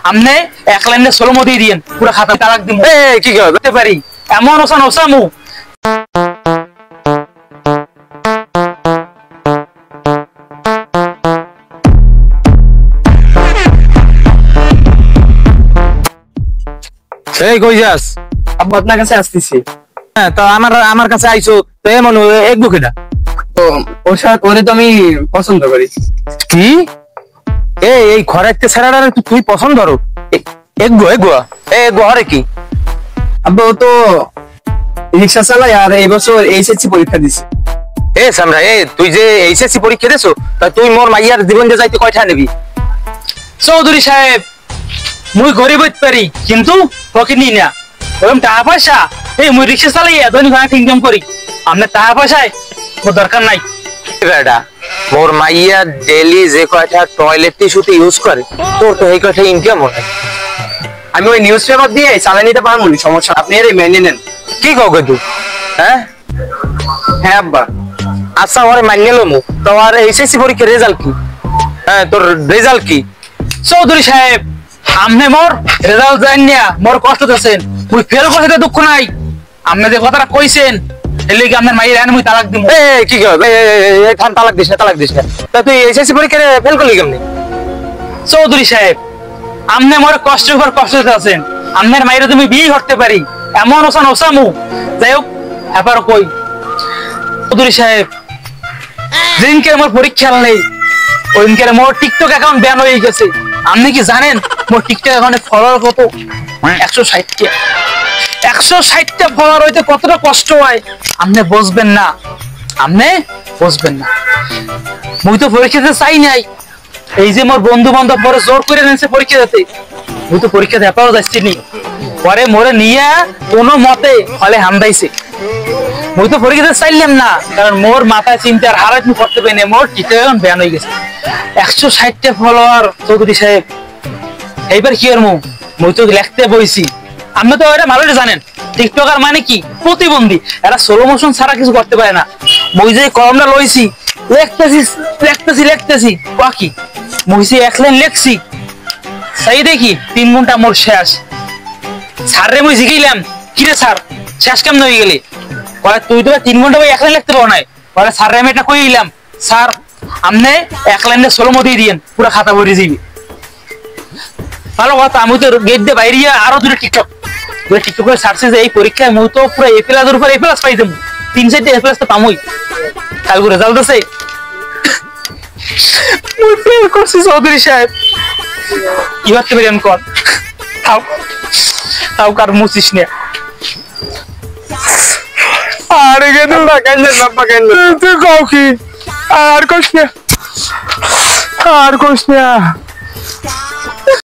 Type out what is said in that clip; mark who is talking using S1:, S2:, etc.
S1: আমনে এক লাইনে 16 মতো দিয়েন পুরো খাতা তালাক দিমু।
S2: কি করতে
S1: পারি এমন ওসান ওসামু।
S2: এই কই যাস?
S3: আব্বু আপনার কাছে আসতেছি।
S2: হ্যাঁ তো আমার কাছে আইছো তো এমন এক বুকেটা
S3: তো ওর সাথে ওরে তো আমি পছন্দ করি।
S2: কি এই খরাইতে ছাড়া তুই পছন্দ করো? এগো এগো এগো হরে কি?
S3: আব্বু ও তো রিক্সা চালায় আর এই বছর এইচএসসি পরীক্ষা দিছে।
S2: সামরা তুই যে এইচএসসি পরীক্ষা দিছো তা তুই মোর মাইয়ার জীবন যে যাইতে কয়টা নেবি?
S1: চৌধুরী সাহেব মুই গরিব হইতে পারি কিন্তু ফকির নি না। এরকম টাকা পয়সা মুই রিক্সা চালাইয়া দৈনিক অনেক ইনকাম করি। আপনার টাকা পয়সায় মোর দরকার নাই।
S2: বেটা মোর মাইয়া ডেইলি যে কয়টা টয়লেট টিস্যুতে ইউজ করে তোর তো এই কয়টা ইনকাম হয়।
S3: আমি ওই নিউজ পেপার দিয়ে চালাই নিতে পারবো না, সমস্যা আপনি এর মেনে নেন।
S2: কি কও তুই? হ্যাঁ
S3: হ্যাঁ আব্বা।
S2: আচ্ছা ওরে মানিয়ে লমু। তোমার এইচএসসি পরীক্ষার রেজাল্ট কি? হ্যাঁ তোর রেজাল্ট কি?
S1: চৌধুরী সাহেব আপনি মোর রেজাল্ট জানেন না, মোর কষ্ট দিচ্ছেন। মুই ফেল করতে দুঃখ নাই। আপনি যে কথাটা কইছেন এর লাগি আপনার মাইয়ের আইন মুই তালাক দিমু।
S2: কি কও? থাম তালাক দিস না তালাক দিস না। তা তুই এইচএসসি পরীক্ষায় ফেল করলি কেমনে?
S1: চৌধুরী সাহেব আপনি মোর কষ্টের উপর কষ্ট দিতেছেন। আপনার মাইরে তুমি বিয়ে করতে পারি এমন ওসান ওসামু। যাই হোক এবার কই চৌধুরী সাহেব যেদিনকে আমার পরীক্ষা নেই ওইদিনকে মোর টিকটক অ্যাকাউন্ট ব্যান হয়ে গেছে। আপনি কি জানেন মোর টিকটক অ্যাকাউন্টে ফলোয়ার কত? 160টা। 160টা ফলোয়ার হইতে কতটা কষ্ট হয় আপনি বুঝবেন না। আপনি বুঝবেন না। মুই তো পরীক্ষা দিতে চাই নাই। এই যে মোর বন্ধু বান্ধব পরে জোর করে নিয়েছে পরীক্ষা দিতে। মুই তো পরীক্ষা দেওয়াও যাচ্ছি নি। পরে মোরে নিয়ে কোনো মতে হলে হামদাইছে। মুই তো পরীক্ষা দিতে চাইলাম না কারণ মোর মাথায় চিন্তার হারাত মুই করতে পারি না। মোর টিকটক এখন ব্যান হয়ে গেছে। 160টা ফলোয়ার চৌধুরী সাহেব। এইবার কি আর মুই তো লিখতে বইছি। আপনি তো এটা ভালোই জানেন টিকটকার মানে কি প্রতিবন্ধী। এরা স্লো মোশন ছাড়া কিছু করতে পারে না। মুই যে কলমটা লইছি লেখতেছি বাকি মুইছি এক লাইন লেখছি সেই দেখি 3 ঘন্টা মোর শেষ। স্যারে মুই শিখাইলাম কিরে স্যার শেষ কেমন হয়ে গেলি? কয় তুই তো 3 ঘন্টা এক লাইন লিখতে পারো নাই। পরে স্যারে আমি এটা কইলাম স্যার আপনি এক লাইনে 16 মতো দিয়েন পুরো খাতা ভরে যাবি। ভালো কথা। আমি তো গেট দিয়ে বাইরে আরো দুটো টিকটক করে ছাড়ছে যে এই পরীক্ষায় মুই তো পুরো এ প্লাসের উপর এ প্লাস পাই যাবো। 3-4টা এ প্লাস তো পামই। কালকে রেজাল্ট আছে মুই ফেল করছি চৌধুরী সাহেব। কি করতে পারি আমি কর? তাও কার মুছিস না।
S2: আরে গেদু না কেন বাবা কেন তুই কও কি? আর কোশ না